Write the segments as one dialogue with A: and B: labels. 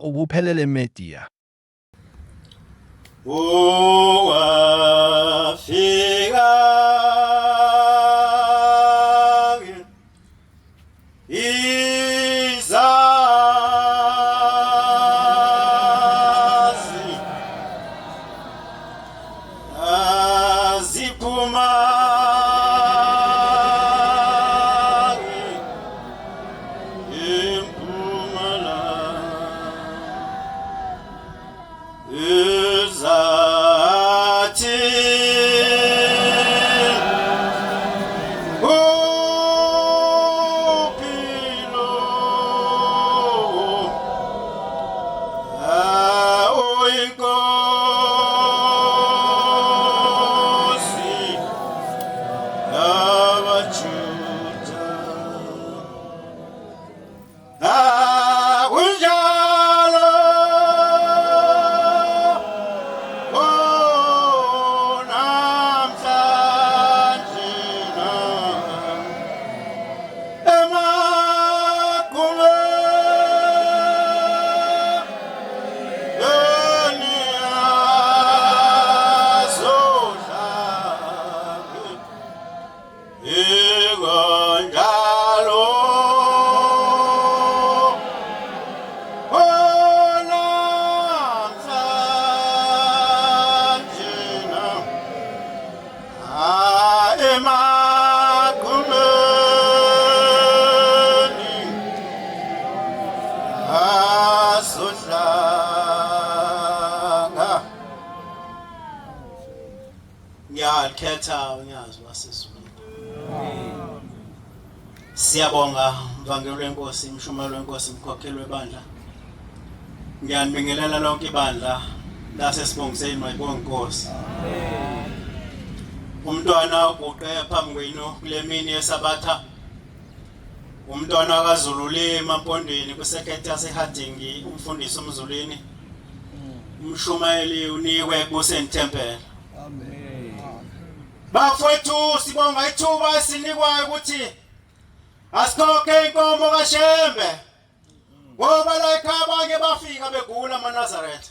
A: ubuphelele media.
B: Wafika izazi aziphuma ngiyakhetha unyazo wasezulu. Siyabonga mvangelo wenkosi, imshumelo wenkosi, mkhokheli webandla. Ngiyanibingelela lonke ibandla lasesibongiseni mayibonge inkosi. Umntwana uguqe phambi kwenu kule mini yesabatha. Umntwana kaZululima Mpondweni kwisekethe yaseHadingi, umfundisi umzulwini. Umshumayeli unikwe kusenthempela. Bafowethu sibonga ithuba sinikwayo ukuthi asikhokhe inkomo kaShembe. Ngoba la ekhaya abanye bafika begula amaNazaretha.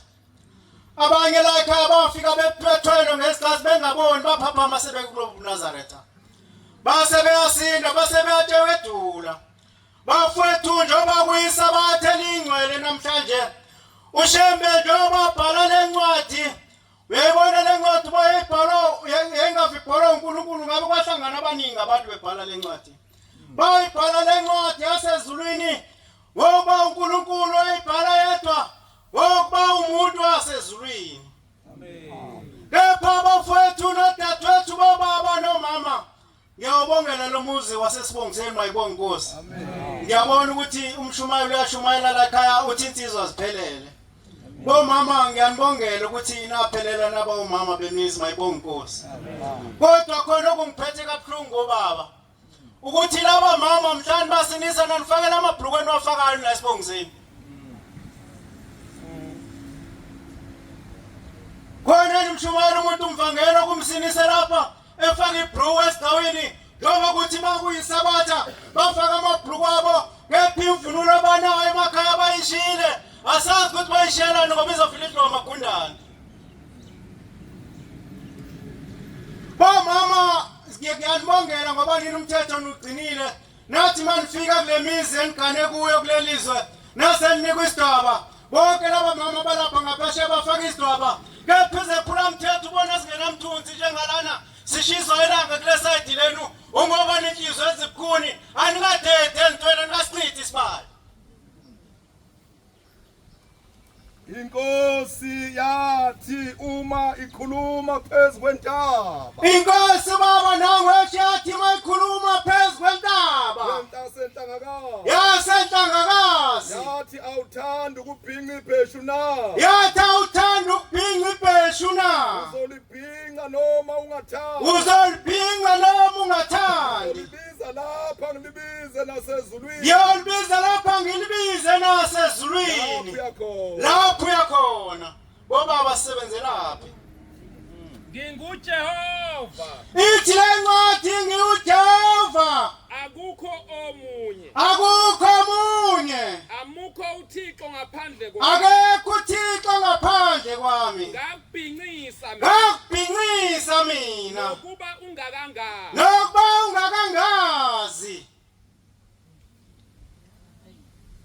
B: Abanye la ekhaya bafika bephethwe ngesikhathi bengaboni baphaphama sebekulo Nazaretha. Base beyasinda base beyatewedula. Bafowethu njengoba kuyisabatha elingcwele namhlanje uShembe njengoba bhala lencwadi uyayibona lencwadi bayibhala engavibhala uNkulunkulu ngabe kwahlangana abaningi abantu bebhala lencwadi. Bayibhala lencwadi yasezulwini ngoba uNkulunkulu ayibhala yedwa ngoba umuntu wasezulwini. Amen. Kepha bafowethu nodadewethu bobaba nomama ngiyabongela lo muzi wasesibongiseni mayibonge inkosi. Amen. Ngiyabona ukuthi umshumayeli uyashumayela la ekhaya uthi insizwa ziphelele. Bomama ngiyanibongela ukuthi inaphelela naba umama bemizi mayibonge inkosi. Kodwa khona okungiphethe kabuhlungu ngobaba ukuthi laba mama mhlawumbe basinisa nanifakela amabhlukweni wafakayo la esibongiseni. Khona umshumayeli umuntu umvangela kumsinisa lapha efaka ibhruku esigawini njengoba ukuthi makuyisabatha bafaka amabhluku abo kepha imvunulo abanayo emakhaya bayishile. Asazi ukuthi bayishelana ngoba izofika idloba magundane. Mama ngiyanibongela ngoba nini umthetho ugcinile. Nathi manifika kule mizi enigane kuyo kulelizwe nasenikwa isidwaba. Bonke laba mama balapha ngaphesheya bafaka isidwaba. Kepha izephula umthetho ubona singenamthunzi njengalana sishiswa ilanga kule side lenu ungoba ninhlizwe ezibukhuni anikadede entweni anikasichithi isibali.
C: Inkosi yathi uma ikhuluma phezu kwentaba.
B: Inkosi baba nangweshe yathi mayikhuluma phezu kwentaba. Yasenhlangakazi.
C: Yathi awuthanda ukubhinqa ibheshu na.
B: Yathi awuthanda ukubhinqa ibheshu na.
C: Uzolibhinqa noma ungathandi.
B: Uzolibhinqa noma ungathandi.
C: Ngilibiza lapha ngilibize nasezulwini.
B: Ngiyolibiza lapha ngilibize nasezulwini. Lapho uyakhona. Bobaba sisebenzelaphi?
D: NginguJehova.
B: Ithi le ncwadi ngiuJehova.
D: Akukho omunye.
B: Akukho omunye.
D: Amukho
A: akukho uThixo ngaphandle kwami
B: akekho uThixo ngaphandle kwami
A: ngakubhincisa
B: mina
A: nokuba
B: ungakangazi.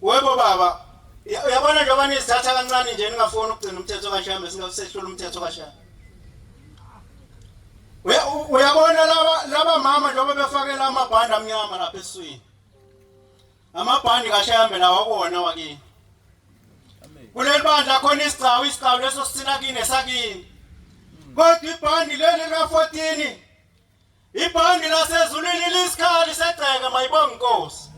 B: Webo baba, uyabona njengoba nizithatha kancane nje ningafuni ukugcina umthetho kaShembe singasehlula umthetho kaShembe. Uyabona laba mama njengoba befakela amabhandi amnyama lapha esiswini. Amabhandi kaShembe lawa kuwona wakini. Kuleli bandla khona isicawu leso sithina kini esakini. Kodwa ibhandi leli ka14 ibhandi lasezulwini lisikhali segceke mayibonga inkosi.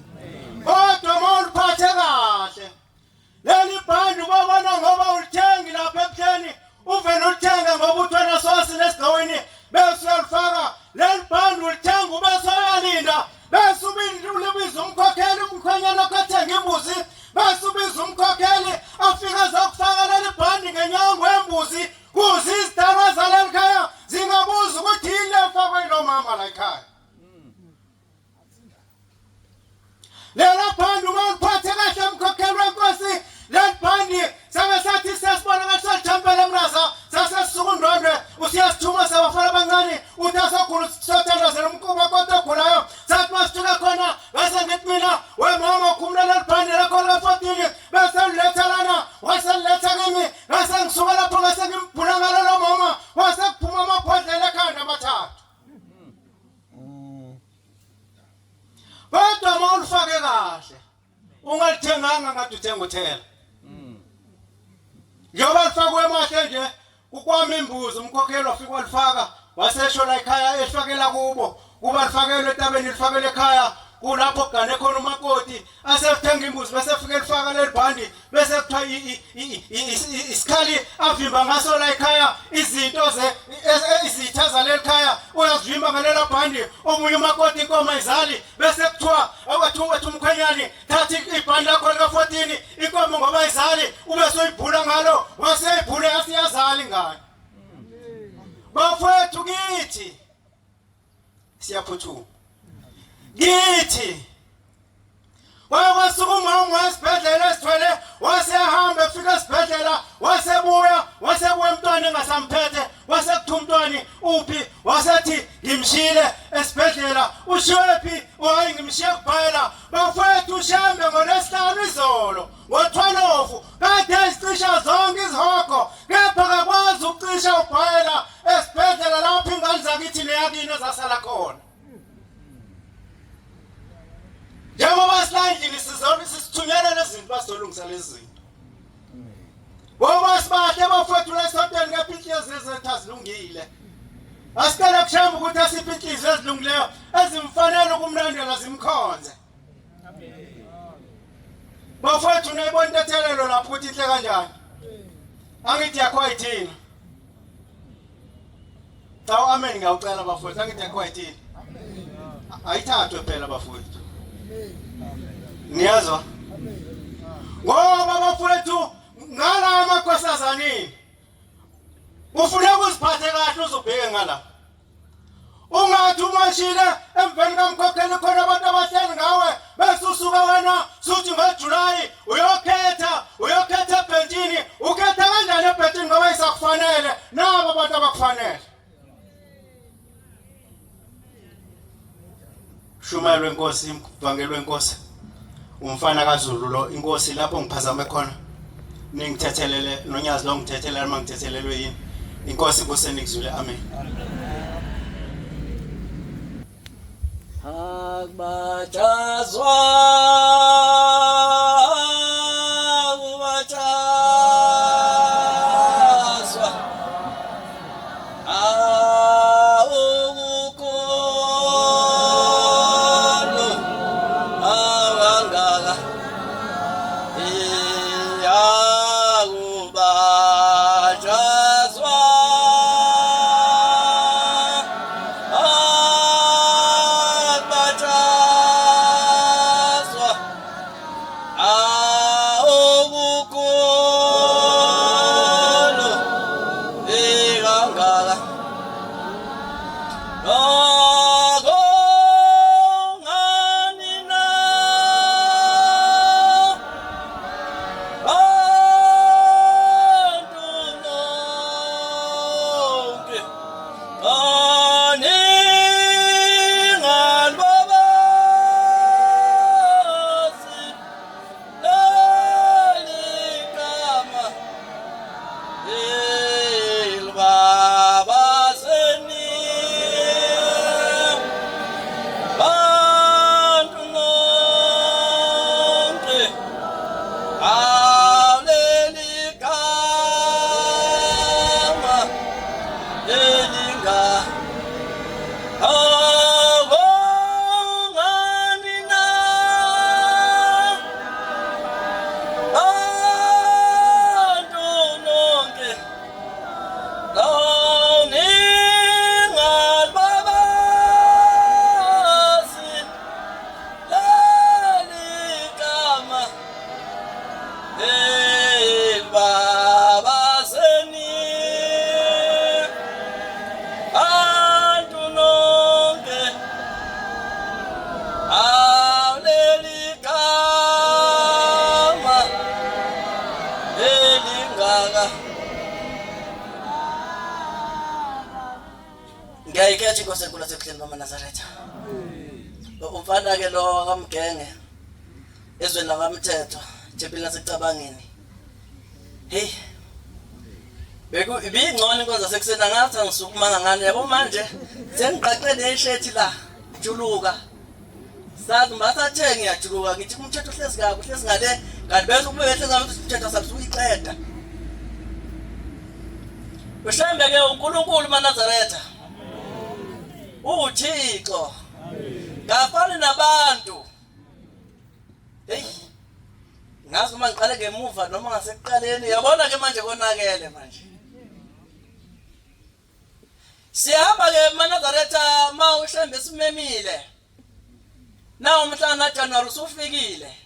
B: Kodwa mawuliphathe kahle leli bhandi ubabona ngoba ulithengi lapha ebuhleni uvele ulithenga ngoba uthwena sosi lesigawini bese uyalifaka leli bhandi ulithenga ubese uyalinda bese ulibiza umkhokheli umkhwenyana okathenga imbuzi bese ubiza umkhokheli afika zokufaka leli bhandi ngenyango yembuzi kuze izidalwa zaleli khaya zingabuza ukuthi yini lefakwe lo mama la ekhaya. Lela bhandi mawuliphathe kahle umkhokheli wenkosi leli bhandi sabe sathi sesibona ngathi solithempele emraza sasesisukundondwe usiyasithuma sabafana abancane uthi asokhulu sothandazela umkuba kodwa ogulayo sathi masithuka khona bese ngithi mina wemama ukhumula leli bhandi lakho lika14 bese liletha lana waseliletha kimi bese ngisuka lapho bese ngimbhula ngalo lo mama wase kuphuma amabhodlela ekhanda amathathu. Kodwa mawulifake kahle ungalithenganga ngathi uthenga uthela. Njengoba lifakwe emahle nje ukwama imbuzi umkhokheli wafika walifaka wasesho la ekhaya efakela kubo kuba lifakelwe etabeni lifakele ekhaya kulapho kugane khona umakoti asefithenga imbuzi bese efike lifaka leli bhandi bese kuthiwa isikhali avimba ngaso la ekhaya izinto izitha zaleli khaya uyazivimba ngalela bhandi omunye umakoti inkomo izali bese kuthiwa awathi umkhwenyani thathi ibhandi lakho lika14 inkomo ngoba izali ube soyibhula ngalo waseyibhule asiyazali ngani. Bafowethu kithi siyaphuthuma githi wasuka umama wasibhedlela esithwele wasehamba efika esibhedlela wasebuya umntwana engasamphethe wasekuthuma umntwana uphi wasethi ngimshile esibhedlela ushephi hayi ngimshiye kuphela. Bafowethu uShembe ngoLwesihlanu izolo ngo12 kade isicisha zonke izihoko kepha akakwazi ukucisha uphela esibhedlela lapho ingane zakithi neyakini ezasala khona. Njengoba silandlini sizona sisithunyela lezi zinto bazolungisa lezi zinto. Ngoba sibahle bafowethu lesontweni ngaphinhliziyo ezithazilungile. Asikele kushamba ukuthi asiphe inhliziyo ezilungileyo ezimfanele ukumlandela zimkhonze. Bafowethu nayibona intethelelo lapho ukuthi inhle kanjani. Angithi yakho ayithina. Tawu amen ngiyacela bafowethu angithi yakho ayithina. Ayithathwe phela bafowethu. Niyazwa? Ngoba bafowethu ngala amakhosazanini ufuna ukuziphathe kahle uzobheke ngala. Ungathi umashile emveni kamkhokheli khona abantu abahleli ngawe bese usuka wena suthi ngoJuly uyokhetha ebhentini ukhetha kanjani ebhentini ngoba isakufanele nabo abantu abakufanele. Shumelwe inkosi imvangelwe inkosi umfana kaZulu lo inkosi lapho ngiphazame khona ningithethelele nonyazi lo ngithethelele mangithethelelwe yini inkosi kusenikuzule amen.
D: Akbachazwa Gaga. Ngiyayikhetha inkosi enkulu sekuhleni kaManazaretha. Umfana ke lo kamgenge. Ezweni lakamthetho, Thempelini lasecabangeni. Hey. Beku ibingcono inkonzo sekusena ngathi ngisukumanga ngane yabo manje sengiqaqe neshethi la juluka. Sazi masathe ngiyajuluka ngithi umthetho uhlezi kabi uhlezi ngale kanti bese ube behle ngabe umthetho sabusuku iqeda. Ushembe ke uNkulunkulu Manazaretha. Uthixo. Ngafana nabantu. Hey. Ngazi uma ngiqale ngemuva noma ngasekuqaleni yabona ke manje konakele manje. Siyahamba ke Manazaretha ma ushembe simemile. Nawo umhlanga kaJanuary usufikile.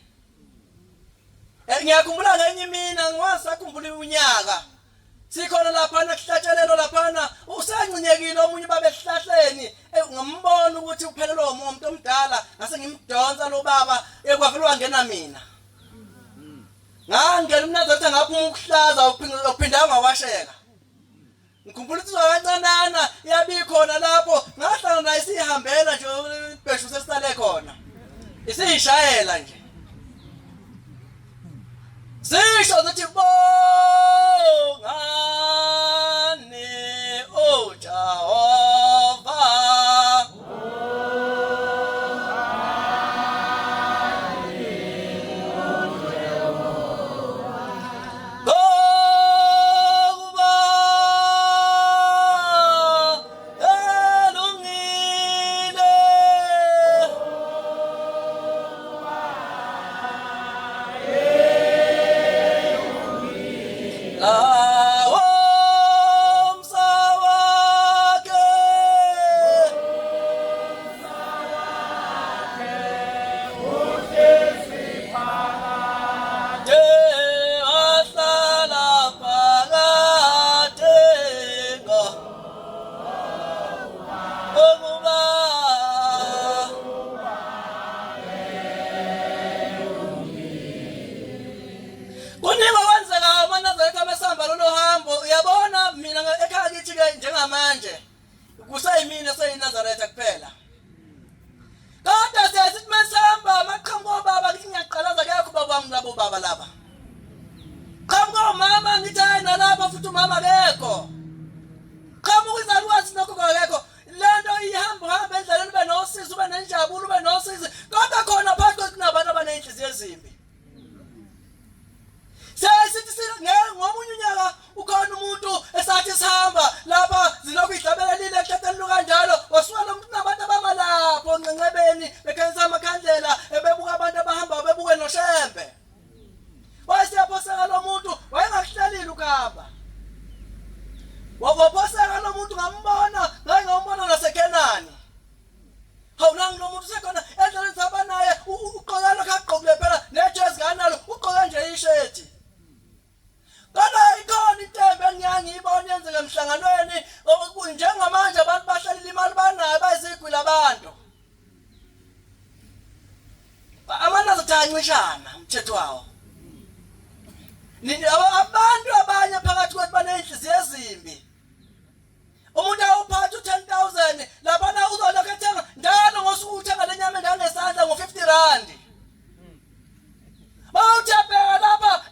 D: Ngiyakhumbula ngenye mina ngiwasakhumbula unyaka. Sikhona lapha nakuhlatshelelo lapha usanginyekile omunye babehlahleni ngambona ukuthi uphelelwe umuntu omdala ngase ngimdonsa lo baba ekwavele wangena mina. Ngangena uMnazaretha ngaphuma ukuhlaza uphinda ngawasheka. Ngikhumbula ukuthi kancane yabikhona lapho ngahlala naye sihambela nje ibheshu sesitale khona. Isishayela nje. Sisho ukuthi bongani o Jehova. Njengamanje kusayimina seyiNazaretha kuphela. Kodwa sesithi mesihamba maqhamuko baba ngithi ngiyaqalaza kekho babami labo baba laba. Qhamuko mama ngithi hayi nalapha futhi umama kekho. Qhamuko izalukwazi nokho kekho. Lento ihamba endleleni ube nosizo ube nenjabulo ube nosizo. Kodwa khona phakathi kunabantu abanenhliziyo ezimbi. Sesithi ngomunye unyaka ukhona umuntu esathi sihamba lapha zilokhu ihlabelelile ekhethelwe kanjalo wasuka lo muntu nabantu abamalapho nqenqebeni bekhanyisa amakhandlela ebebuka abantu abahamba bebuke noshembe. Wayesiyaphoseka lo muntu wayengakuhlalile ukahamba. Waphoseka lo muntu ngambona ngayengambona naseKenani. Hawu nangu lo muntu sekhona endleleni sihamba naye uqoka lokho aqokule phela nejezi kanalo uqoka nje ishethi. Kodwa ikhona intembe engiyangiyibona yenzeke emhlanganweni njengamanje abantu bahlalile imali banayo bayizigwili abantu. Amanazaretha ancishana umthetho wawo. Abantu abanye phakathi kwethu banenhliziyo ezimbi. Umuntu awuphatha u10,000 lapha uzolokho ethenga njalo ngosuku uthenga lenyama engangesandla ngo50 rand. Bawuthembeka lapha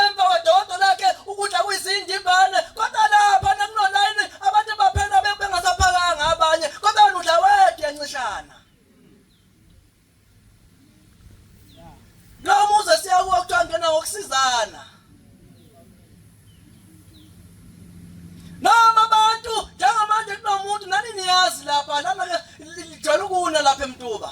D: emva kwedodo lakhe ukudla kuyizindimbane kodwa lapha nakunoline abantu baphela bengasaphakanga abanye kodwa udla wethu yancishana. Lo muze siyakuwa kuthiwa ngena ngokusizana. Noma abantu njengamanje kunomuntu nani niyazi lapha lana lijwayele ukuna lapha eMtuba.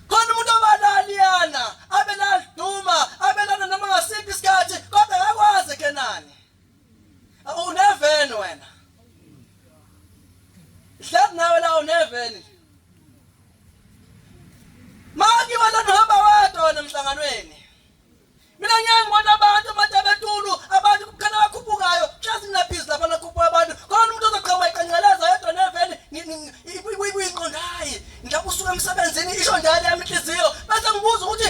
D: Khona umuntu obalaliyana abelala duma abelana noma ngasiphi isikhathi kodwa akakwazi eKenani. Uneveni wena. Hlezi nawe la uneveni. Maki wena nohamba wedwa nemhlanganweni. Mina ngiyangibona abantu amathabetulu abantu kukhana bakhuphukayo hlezi nginaphisi lapha nakhupha abantu. Khona umuntu ozoqhama iqanceleza yedwa neveni uyinqondayi. Ngiyabusuka emsebenzini isho njalo yami inhliziyo bese ngibuza ukuthi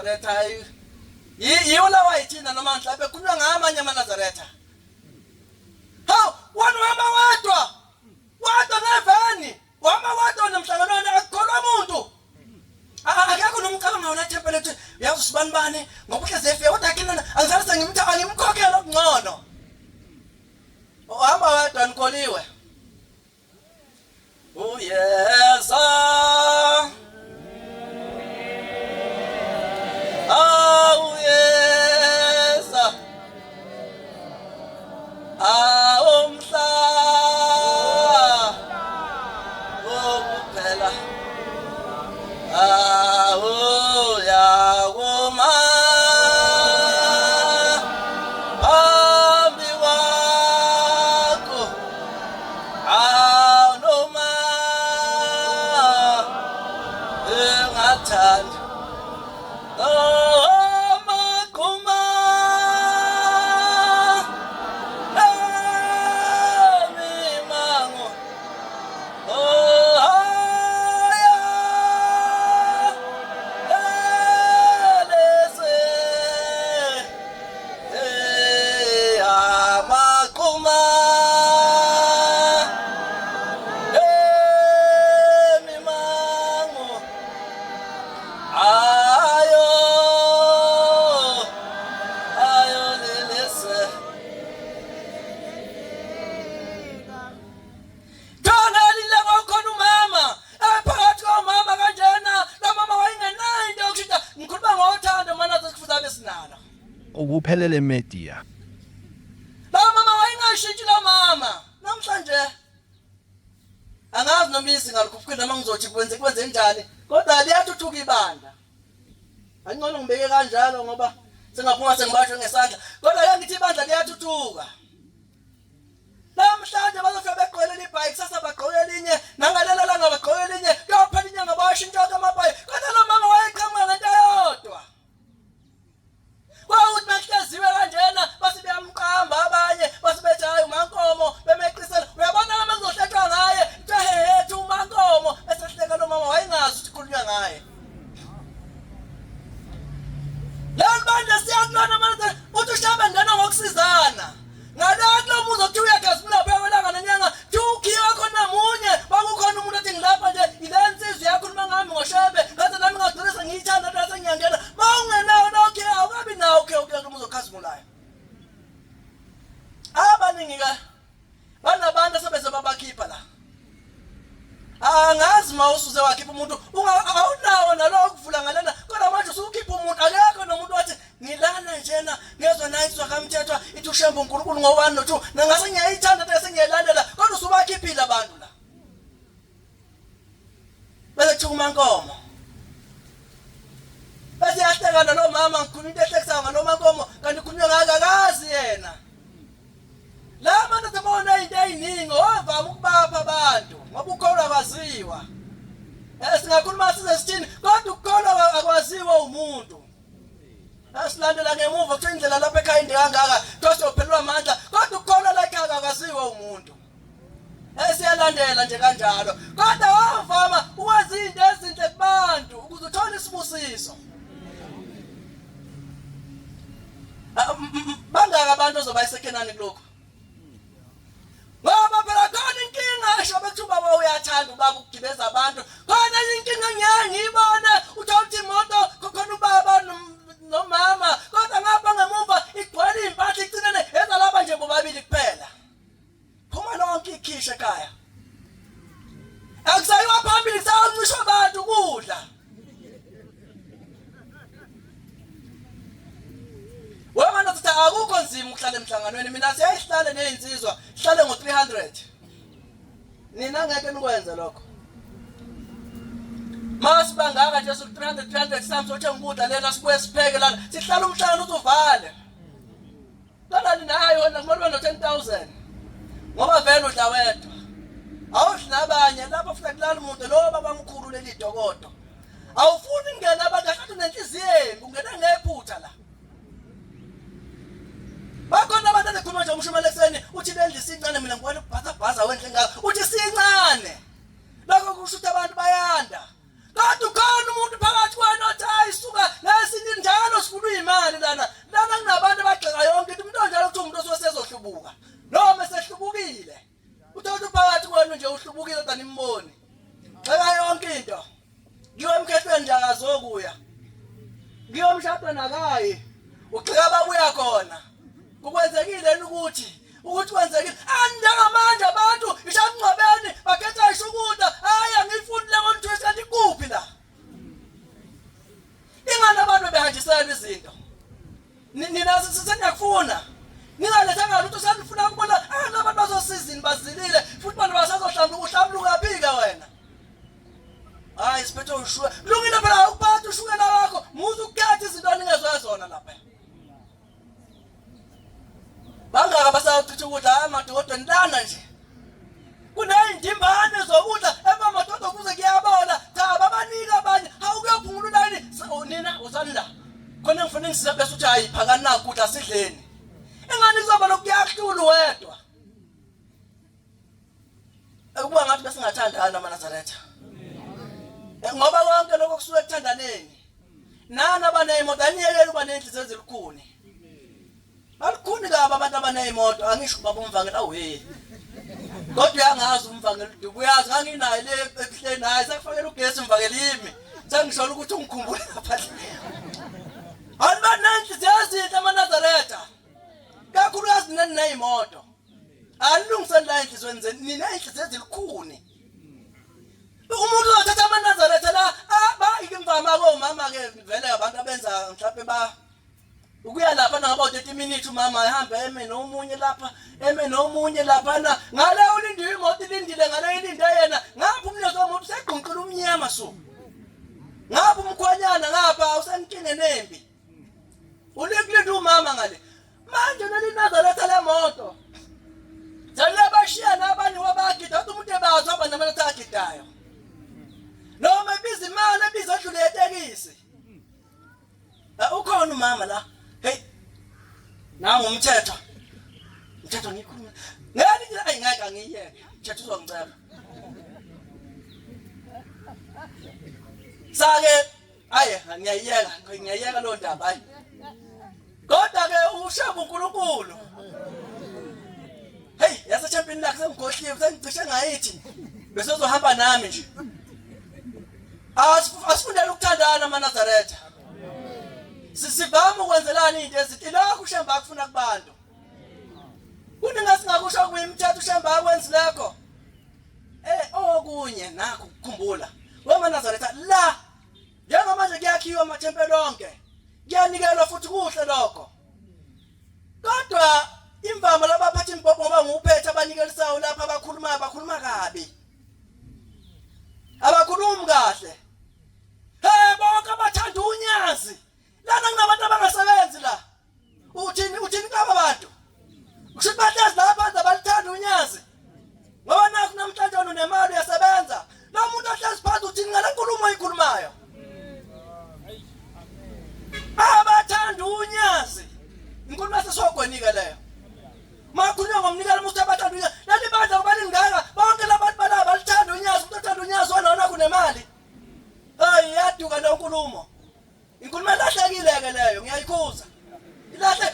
D: Nazaretha yiwo la wayithina noma mhlawumbe kunywa ngamanye amaNazaretha. Hawu wena uhamba wadwa nevani wama wadwa nemhlanganweni akukholwa umuntu. Akekho nomcabanga wona thempele ukuthi uyazi sibani bani ngoba uhleze efika kodwa akina angizalise ngimkhokhela okungcono. Uhamba wadwa nikholiwe. Uyeza uyeza umhla ukuphela uyakuma phambi kwakho noma engathanda amaqhuma emimango
E: ukuphelele media.
D: La mama wayengashintshi la mama. Namhlanje angazi noma izingalikufika noma ngizothi kwenze njani. Kodwa liyathuthuka ibandla. Angcono ngibeke kanjalo ngoba sengaphuma sengibashwe ngesandla. Kodwa yangithi ibandla liyathuthuka. Namhlanje bazofika begqokelela ibike sasa bagqoke elinye nangalela langa bagqoke elinye kuyophela inyanga bayashintsha amabhayi. Kodwa lo mama wayeqhamuka ngento eyodwa. Kwawuthi mehleziwe kanjena base beyamqamba abanye base bethi hayi umankomo bemeqisela uyabona lama ngizohletshwa ngaye ethi umankomo esehleka lo mama wayengazi ukuthi kukhulunywa ngaye. La bande siyakulona manje uthi ushaba ngena ngokusizana ngalathi lo muzo kuthi uyagazimula phela nenyanga ukhiwa khona munye bakukhona umuntu othi ngilapha nje ilensizwe yakhuluma ngami ngoshebe ngathi nami ngagcina ngiyithanda nase ngiyangena mawungenawo lokho awukabi nawo ke muzokhazimulayo. Abaningi ka banabantu sebeze babakhipha la. Angazi mawusuze wakhipha umuntu awunawo nalo ukuvula ngalana kodwa manje usukhipha umuntu akekho nomuntu wathi ngilana njena ngezwe nayizwa kamthethwa ithi ushembe uNkulunkulu ngo1 no2 nangase ngiyayithanda bese ngiyalandela kodwa usubakhiphile abantu la. Bese umankomo bese yahlekana lo mama ngikhuluma into ehlekisa ngalo mankomo kanti kunywa ngakazi yena. La manje sebona into eyiningi ovama ukubapha abantu ngoba ukholwa kwaziwa. Singakhuluma size sithini kodwa ukholwa akwaziwa umuntu. Asilandela ngemuva kuthi indlela lapha ekhaya inde kangaka thoso uphelwa amandla kodwa ukholwa la ekhaya akwaziwa umuntu. Siyalandela nje kanjalo kodwa wavama ukwazi into ezinhle kubantu ukuze uthole isibusiso. Bangaka abantu ozobayisekhenani kuloko. Ngoba phela khona inkinga esho bethuba bayathanda ubaba ukugibeza abantu. Khona inkinga ngiyibona uthola imoto khona ubaba nomama kodwa ngapha ngemuva igcwele impahla igcinene ezalapha nje bobabili kuphela. Phuma lonke ikhisha ekhaya. Akusayiwa phambili sancishwa abantu ukudla. Wema nathi akukho nzima ukuhlala emhlanganweni mina siyayihlala nezinsizwa sihlale ngo300. Nina ngeke nikwenze lokho. Masibangaka nje su300 samsothe ngikudla lela sibuye sipheke lana sihlala umhlangano uzuvale. Lana ninayo wena kumele no10,000. Ngoba vele udla wedwa. Awudli nabanye lapho futhi kulala umuntu lo babamkhulu leli dokodo. Awufuni ngena abantu ahlathi nenhliziyo ungena ngephutha la. Bakhona abantu abekhuluma nje umshumela ekseni uthi lendli sincane mina ngibona ubhathabhaza wenhle ngaka uthi sincane. Lokho kusho ukuthi abantu bayanda. Kodwa ukhona umuntu phakathi kwenu othi hayi suka la esindini sifuna imali lana kunabantu abagxeka yonke into umuntu onjalo kuthi umuntu osezohlubuka noma esehlubukile uthatha phakathi kwenu nje uhlubukile kodwa nimboni xeka yonke into ngiyomkhehlweni nje akazokuya ngiyomshadweni akayi ugxeka babuya khona kukwenzekile ukuthi kwenzekile anjengamanje abantu ishamngcwabeni bakhetha ishukuda hayi angifuni le kontu esanti kuphi la ingane abantu behanjisela izinto nina sisengiyakufuna ningalethanga lutho sanifuna ukubona abantu bazosizini bazilile futhi abantu basazohlambuluka phika wena hayi siphethe ushuka lungile phela ukuphatha ushukela wakho muze ukukhetha izinto ningezona lapha bangaka basawuthutha ukudla amadoda ndana nje kuneyindimbane zokudla emadoda kuze kuyabona cha babanika abanye awukuyophungula nina usanla khona ngifuna ngisiza bese uthi hayi phakani na ukudla sidleni engani kuzoba lokuyahlulu wedwa ukuba ngathi bese ngathandana amaNazaretha ngoba konke lokho kusuke ekuthandaneni nana abaneyimoto aniyekela uba nenhliziyo ezilikhuni Alikhuni kabi abantu abaneyimoto angisho baba umvangeli awuhe kodwa uyangazi umvangeli uyazi nganginayo le ekuhleni hayi sakufakela ugesi umvangeli yimi sengishola ukuthi ungikhumbule lapha Anbanenhliziyo ezinhle amaNazaretha kakhulukazi neneyimoto alungiseni la enhlizweni zenu nina inhliziyo ezilikhuni umuntu othatha amaNazaretha la ikimvama komama ke vele abantu abenza mhlawumbe ukuya lapha ngaba 30 minutes umama ehamba eme nomunye lapha na ngale ulindile imoto ilindile ngale ilinde yena ngapha umnyozo womuntu segqunqula umnyama so ngapha umkhwanyana ngapha usenkine nembi ulikulinde umama ngale manje leNazaretha lemoto zale bashiya nabani wabagida umuntu ebazo abantu abathakhidayo noma ibiza imali ebiza adlule etekisi ukhona umama la hey nangu umthetho ngikhuluma ngani ayingaka ngiyeke mthetho uzongicela sake aye ngiyayeka lo ndaba hayi kodwa ke ushaba uNkulunkulu hey yasa champion lakhe sengikhohliwe sengicishe ngayithi bese uzohamba nami nje asifundele ukuthandana amaNazaretha sisivama ukwenzelana into ezithi lokho ushamba akufuna kubantu kuningasingakusho kuyimithetho ushamba akwenzileko okunye nakho ukukhumbula wamaNazaretha la njengamanje kuyakhiwa amathempeli onke kuyanikelwa futhi kuhle lokho kodwa imvama labaphathi impopho ngoba nguphethe abanikelisayo lapha abakhuluma kabi abakhulumi kahle bonke abathanda unyazi lana kunabantu abangasebenzi la uthini kaba bantu ushuthi bahlezi lapha abalithanda unyazi ngoba nakho namhlanje unemali yasebenza lo muntu ahlezi phansi uthini ngale nkulumo oyikhulumayo abathanda unyazi inkulumo sesogwenika leyo makhulunywa ngomnikelo umuntu abathanda unyazi leli bandla kubalingaka bonke labantu balaba balithanda unyazi umuntu othanda unyazi wona kunemali hayi yaduka le nkulumo inkulumo elahlekile-ke leyo ngiyayikhuza ilahle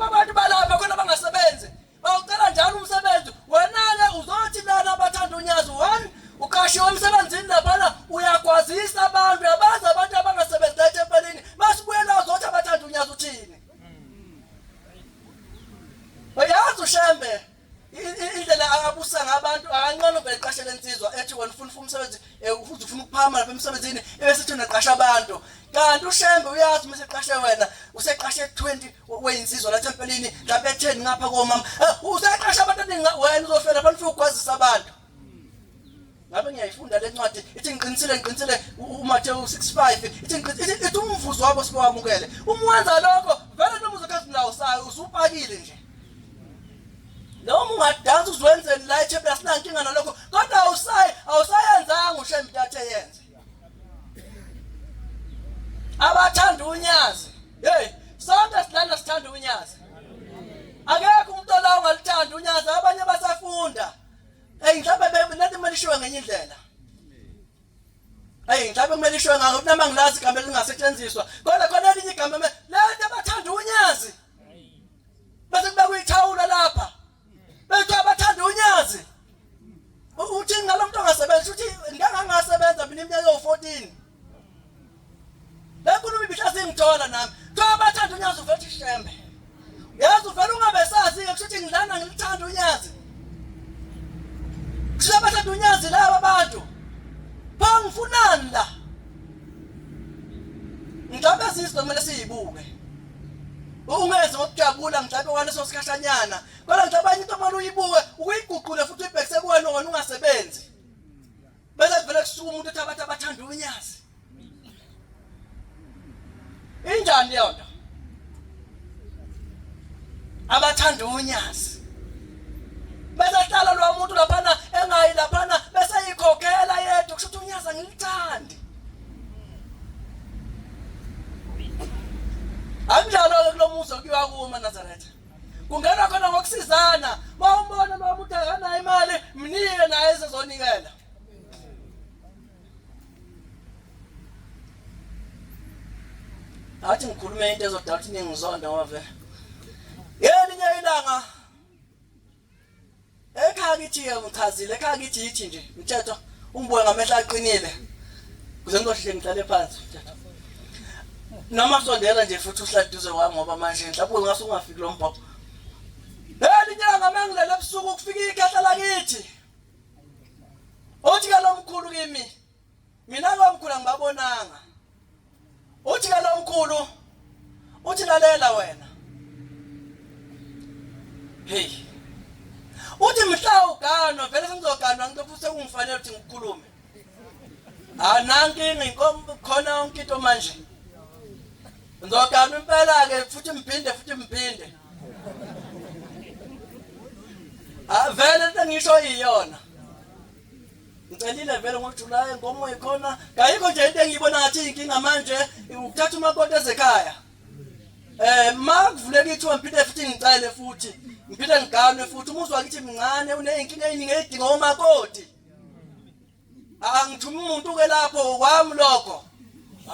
D: abantu balapha khona bangasebenzi bawucela njalo umsebenzi wena-ke uzothi lana abathanda unyazi one uqashiwe emsebenzini laphana uyakwazisa abantu yabazi abantu abangasebenzi la ethempelini masibuyela uzothi abathanda unyazi uthini yazi ushembe indlela abusa ngabantu akancane vele iqashele insizwa ethi wena ufuna umsebenzi futhi ufuna ukuphama lapha emsebenzini ebese naqasha abantu kanti ushembe uyazi uma seqashe wena useqashe 20 weyinsizwa la tempelini mhlawumbe 10 ngapha komama useqasha abantu wena uzofela phela ufuna ukwazisa abantu ngabe ngiyayifunda le ncwadi ithi ngiqinisile uMathewu 6:5 ithi umvuzo wabo sikwamukele umwenza lokho vele noma uzokhathi nawo sayo usupakile nje noma ungadansa uzwenzeni la eThebela sinankinga nalokho kodwa awusayenzanga ushembe ntathe yenze abathanda unyazi hey sonke silana sithanda unyazi akekho umuntu la ongalithanda unyazi abanye basafunda mhlawumbe nathi kumele ishiwe ngenye indlela mhlawumbe kumele ishiwe ngoba nama ngilazi igama lingasetshenziswa kodwa khona elinye igama lento abathanda unyazi bese kuba kuyithawula lapha bethu abathanda unyazi uthi ngalomuntu ongasebenzi uthi ngangasebenza mina iminyaka yo14 la kuno bihlasi ngithola nami abathanda unyazi uvela ishembe yazi uvela ungabe sazi ke kushuthi ngidlana ngilithanda unyazi kusabathanda unyazi laba abantu bangifunani la ngicabanga sizwe kumele siyibuke ungeze ngokujabula ngicabanga kwaleso sikhahlanyana kodwa ngicabanga into omalo uyibuke ukuyiguqule futhi uyibhekise kuwena wona ungasebenzi bese kuvele kusuka umuntu ethi abantu abathanda unyazi injani leyo nto abathanda unyazi bese hlala lo muntu laphana engayi laphana bese yikhokhela yedwa kusho ukuthi unyazi angilithandi anjalo lo muso kuyiwa kuma Nazareth kungena khona ngokusizana bawumbona lo muntu akanayo imali mnike naye ezonikela athi ngikhulume into ezodala ukuthi ningizonda ngoba vele yelinye ilanga ekhaya kithi ngichazile ekhaya kithi yithi nje mthetho umbuye ngamehla aqinile kuze ngizohlile ngihlale phansi mthetho noma sondela nje futhi uhlala duze kwami ngoba manje mhlawumbe ngase ungafiki lo mbhobho yelinye ilanga mangilele ebusuku kufika ikhahla lakithi uthi ke lo mkhulu kimi mina lo mkhulu angibabonanga uthi ke lo mkhulu uthi lalela wena hey uthi mhla ugano vele sengizoganwa ngitofuse kungifanele ukuthi ngikhulume nankinga inkomba khona yonke into manje ngizogana impela ke futhi mphinde vele into ngisho iyona ngicelile vele ngoJulayi ngomoya khona kayikho nje into engiyibona ngathi inkinga manje ukuthatha umakoti ezekhaya makuvuleka ithuba mphinde futhi ngicele futhi ngiphinde ngiganwe futhi umuzwa wakithi mncane uneyinkinga eziningi edinga umakoti angithuma umuntu ke lapho kwami lokho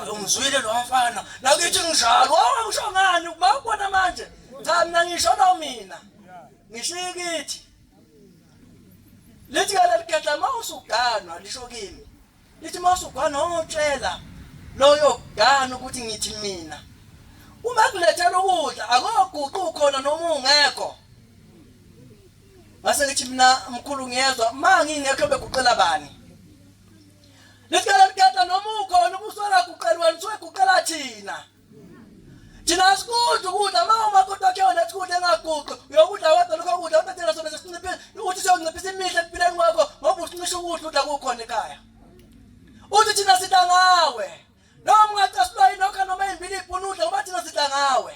D: umzwile lo mfana nakithi ngijalo wakusho ngani ubabona manje cha mina ngisho lo mina ngishikithi lithi ke lekhetha mawusuganwa lisho kimi lithi mawusuganwa ongotshela loyo gana ukuthi ngithi mina uma kulethela ukudla akoguqu khona noma ungekho base ngithi mina mkhulu ngiyezwa mangingekho beguqela bani Lekhetha noma ukhona ubusola guqelwa nithiwe guqela thina sikudla ukudla mamakoti wakhe yona sikudla engaguqi uyokudla wedwa lokho kudla utatela sona sesinciphe ukuthi siyonciphisa imihle empilweni kwakho ngoba usincisha ukudla kukhona ekhaya uthi thina sidla ngawe noma ungacasulwa yinokho noma imbili ipunudla ngoba thina sidla ngawe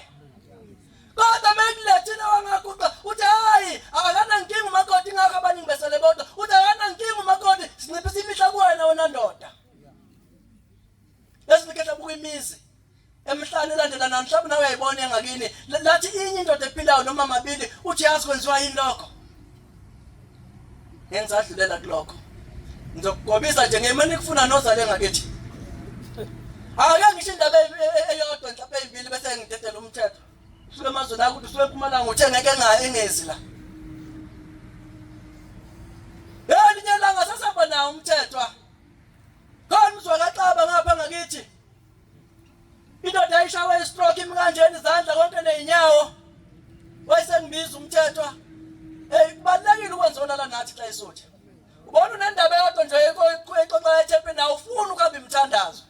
D: kodwa mekulethina wangaguqa uthi hayi akana nkinga umakoti ngakho abaningi besele bodwa uthi akana nkinga umakoti sinciphisa imihle kuwena wona ndoda lesikhetha buku imizi emhlanje elandelana mhlawumbe nawe uyayibona engakini lathi inye indoda ephilayo noma mabili uthi yazi kwenziwa yini lokho ngenzadlulela kulokho ngizokugobisa nje ngemini kufuna nozale ngakithi ake ngisho indaba eyodwa mhlawumbe ezimbili bese ngidedela umthetho suke amazwi la ukuthi suke ePhumalanga uthe ngeke engezi la elinye langa sasaba nawo umthetho khona uzwakaxaba ngapha ngakithi indoda ayishawe istroke imkanjeni izandla konke nezinyawo wayesengibiza umthetho kubalekile ukwenza ona la nathi xa isothe ubona unendaba eyodwa nje exoxa eThekwini awufuni ukuhamba imthandazo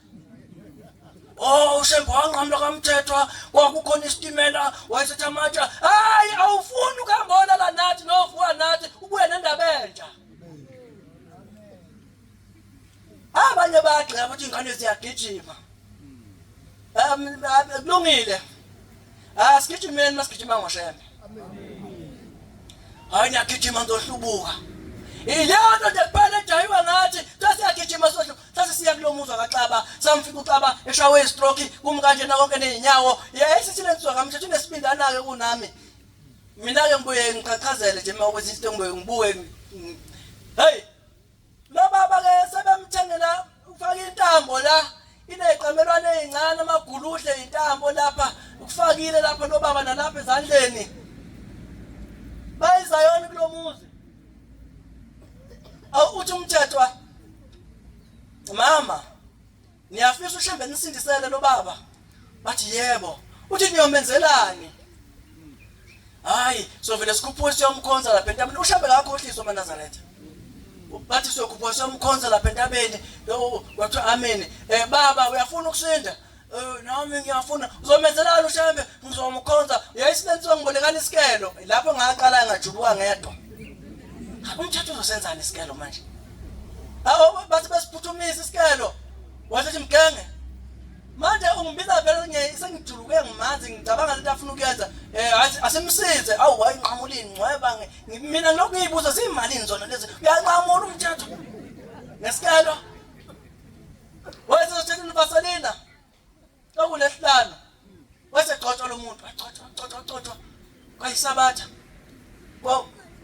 D: ushembo wanqamla kamthethwa kwakukhona isitimela wayesethi amatsha hayi awufuni ukuhamba ona la nathi novuka nathi ubuye nendaba entsha abanye bagxeka ukuthi ingane ziyagijima kulungile asigijimeni masigijima ngoshembe hayi ngiyagijima ndohlubuka ilento nje kuphela ejayiwa ngathi sasiyagijima sohlu sasiya kulomuzwa kaXaba samfika uXaba eshawe istroke kumkanje na konke nezinyawo yayisithile nsizwa kamthetho unesibindana ke kunami mina ke ngibuye ngichachazele nje mawukuthi into ngibuye hey lo baba ke sebemthengela ufaka intambo la ineqamelwane ezincane amaguluhle intambo lapha ukufakile lapha nobaba nalapha ezandleni bayizayoni kulomuzi uthi umthethwa mama niyafisa ushembe nisindisele lo baba bathi yebo uthi niyomenzelani hayi sovele sikuphuza siyomkhonza lapha entabeni ushambe ngakho ohliso maNazaretha bathi siyokuphuza siyomkhonza lapha entabeni wathi amen baba uyafuna ukusinda nami ngiyafuna uzomenzelani ushambe ngizomkhonza yayisilenziwa ngibolekana isikelo lapho ngaqala ngajubuka ngedwa umthetho uzosenzani isikelo manje bathi besiphuthumise isikelo wathi Mgenge manje ungibiza vele sengijuluke ngimanzi ngicabanga lento afuna ukuyenza asimsize awu wayinqamula ingcweba mina ngilokhu ngiyibuza zimalini zona lezi uyanqamula umthetho nesikelo wayese sithini vaselina okulesihlanu wase gcotshwa lo muntu gcotshwa kwayisabatha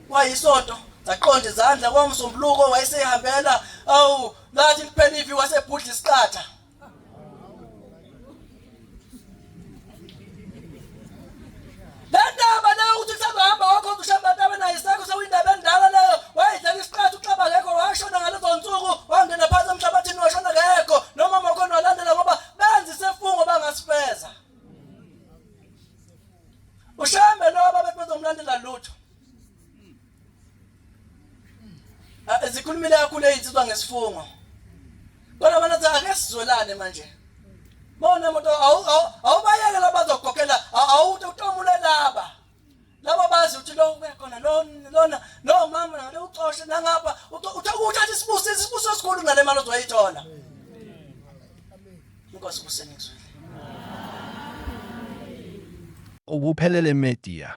D: kwayisonto zaqonda izandla kwamsombuluko wayesehambela awu lathi liphenivi wasebhudla isiqatha lendaba leyo ukuthi sekuhamba wakho ushamba ndaba nayo isakho sewindaba endala leyo wayidlela isiqatha uxaba ngekho washona ngalezo nsuku wangena phansi emhlabathini washona ngekho noma makhona walandela ngoba benzi sefungo bangasifeza ushambe lo babethi bezomlandela lutho zikhulumile kakhulu ezinsizwa ngesifungo kodwa banathi ake sizolane manje bona umuntu awubayeke labazogokela awutomule laba bazi uthi lo khona lona no mama ngale uxoshe nangapha uthatha isibuso esikhulu ngale mali ozoyithola inkosi kusengizwile
E: Ubuphelele Media.